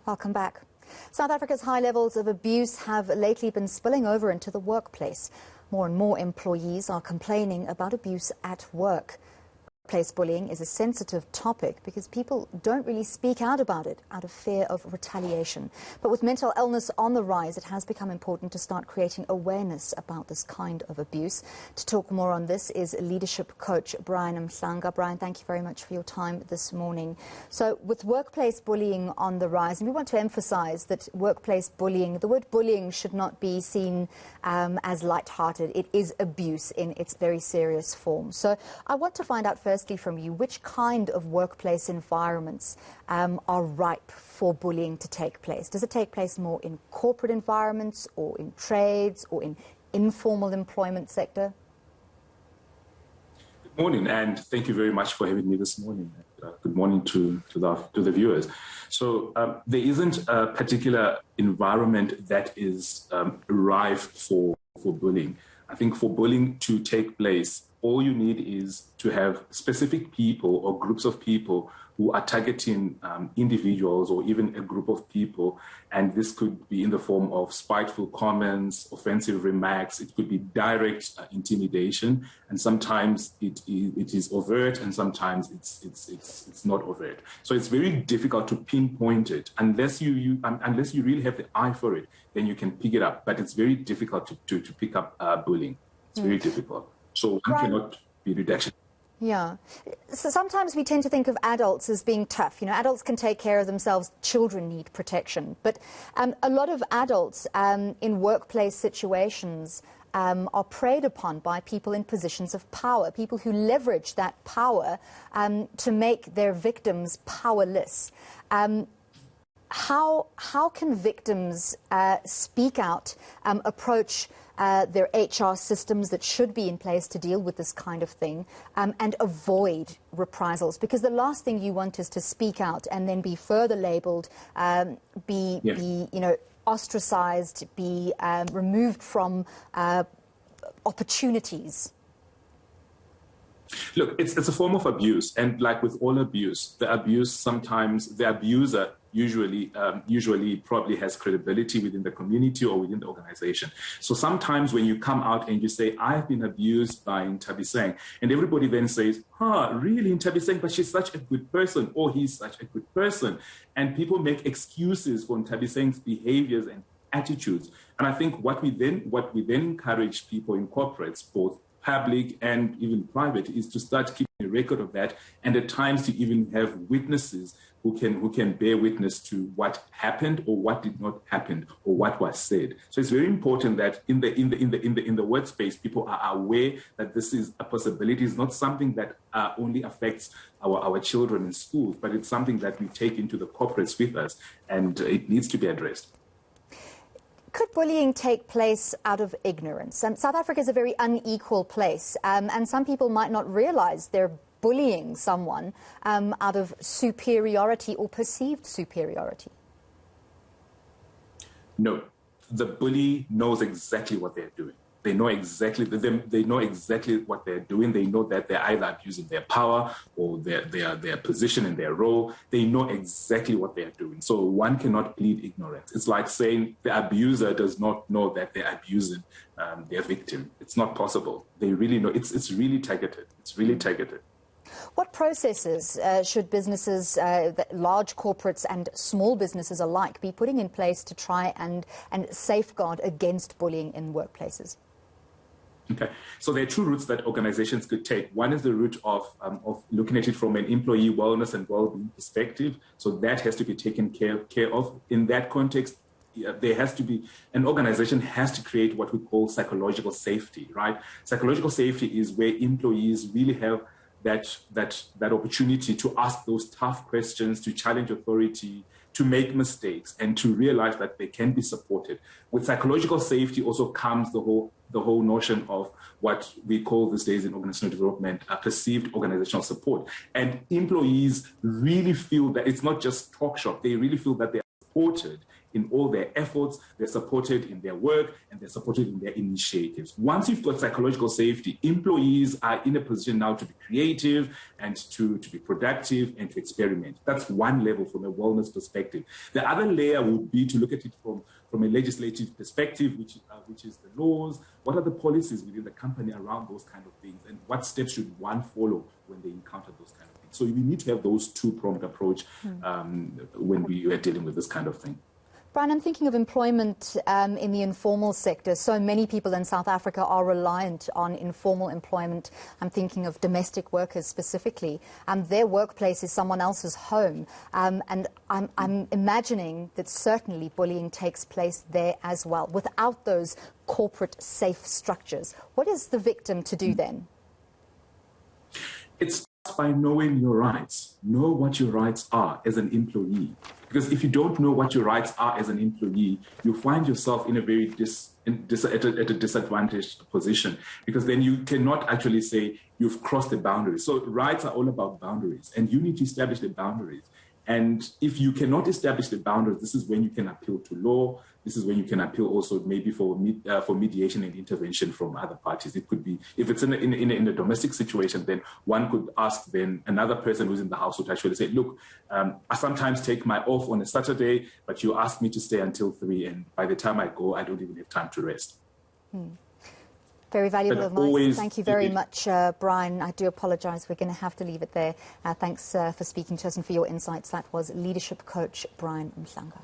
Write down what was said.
Welcome back. South Africa's high levels of abuse have lately been spilling over into the workplace. More and more employees are complaining about abuse at work. Workplace bullying is a sensitive topic because people don't really speak out about it out of fear of retaliation. But with mental illness on the rise, it has become important to start creating awareness about this kind of abuse. To talk more on this is leadership coach Brian Mhlanga. Brian, thank you very much for your time this morning. So with workplace bullying on the rise, and we want to emphasize that workplace bullying, the word bullying should not be seen as lighthearted. It is abuse in its very serious form. So I want to find out firstly from you, which kind of workplace environments are ripe for bullying to take place? Does it take place more in corporate environments or in trades or in informal employment sector? Good morning, and thank you very much for having me this morning. Good morning to the viewers. So there isn't a particular environment that is rife for bullying. I think for bullying to take place, all you need is to have specific people or groups of people who are targeting individuals or even a group of people. And this could be in the form of spiteful comments, offensive remarks. It could be direct intimidation. And sometimes it is overt, and sometimes it's not overt. So it's very difficult to pinpoint it unless you really have the eye for it. Then you can pick it up. But it's very difficult to pick up bullying. It's very difficult. So one cannot be reduction. Yeah. So sometimes we tend to think of adults as being tough. You know, adults can take care of themselves. Children need protection. But a lot of adults in workplace situations are preyed upon by people in positions of power, people who leverage that power to make their victims powerless. How can victims speak out, approach their HR systems that should be in place to deal with this kind of thing, and avoid reprisals? Because the last thing you want is to speak out and then be further labelled, be ostracized, be removed from opportunities. Look, it's a form of abuse, and like with all abuse, the abuser usually probably has credibility within the community or within the organization. So sometimes when you come out and you say, I've been abused by Nthabiseng, and everybody then says, really, Nthabiseng, but she's such a good person, or he's such a good person. And people make excuses for Nthabiseng's behaviors and attitudes. And I think what we then encourage people in corporates, both public and even private, is to start keeping a record of that, and at times to even have witnesses who can bear witness to what happened or what did not happen or what was said. So it's very important that in the workspace, people are aware that this is a possibility. It's not something that only affects our children in schools, but it's something that we take into the corporates with us, and it needs to be addressed. Could bullying take place out of ignorance? South Africa is a very unequal place, and some people might not realize they're bullying someone out of superiority or perceived superiority. No, the bully knows exactly what they're doing. They know exactly what they're doing. They know that they're either abusing their power or their position and their role. They know exactly what they're doing. So one cannot plead ignorance. It's like saying the abuser does not know that they're abusing their victim. It's not possible. They really know. It's really targeted. It's really targeted. What processes should businesses, large corporates and small businesses alike, be putting in place to try and safeguard against bullying in workplaces? Okay, so there are two routes that organizations could take. One is the route of looking at it from an employee wellness and well-being perspective. So that has to be taken care of. In that context, there has to be, an organization has to create what we call psychological safety, right? Psychological safety is where employees really have that opportunity to ask those tough questions, to challenge authority, to make mistakes, and to realize that they can be supported. With psychological safety also comes the whole notion of what we call these days in organizational development perceived organizational support. And employees really feel that it's not just talk shop. They really feel that they are supported in all their efforts, they're supported in their work, and they're supported in their initiatives. Once you've got psychological safety, employees are in a position now to be creative and to be productive and to experiment. That's one level from a wellness perspective. The other layer would be to look at it from a legislative perspective, which is the laws. What are the policies within the company around those kind of things, and what steps should one follow when they encounter those kind of things? So we need to have those two-pronged approach when we are dealing with this kind of thing. Brian, I'm thinking of employment in the informal sector. So many people in South Africa are reliant on informal employment. I'm thinking of domestic workers specifically. Their workplace is someone else's home. And I'm imagining that certainly bullying takes place there as well, without those corporate safe structures. What is the victim to do then? It's by knowing your rights. Know what your rights are as an employee. Because if you don't know what your rights are as an employee, you find yourself in a very at a disadvantaged position, because then you cannot actually say you've crossed the boundaries. So rights are all about boundaries, and you need to establish the boundaries. And if you cannot establish the boundaries, this is when you can appeal to law. This is when you can appeal also maybe for mediation and intervention from other parties. It could be, if it's in a domestic situation, then one could ask then another person who's in the household to actually say, look, I sometimes take my off on a Saturday, but you ask me to stay until 3, and by the time I go, I don't even have time to rest. Very valuable advice. Thank you very much, Brian. I do apologize. We're going to have to leave it there. Thanks for speaking to us and for your insights. That was leadership coach Brian Mhlanga.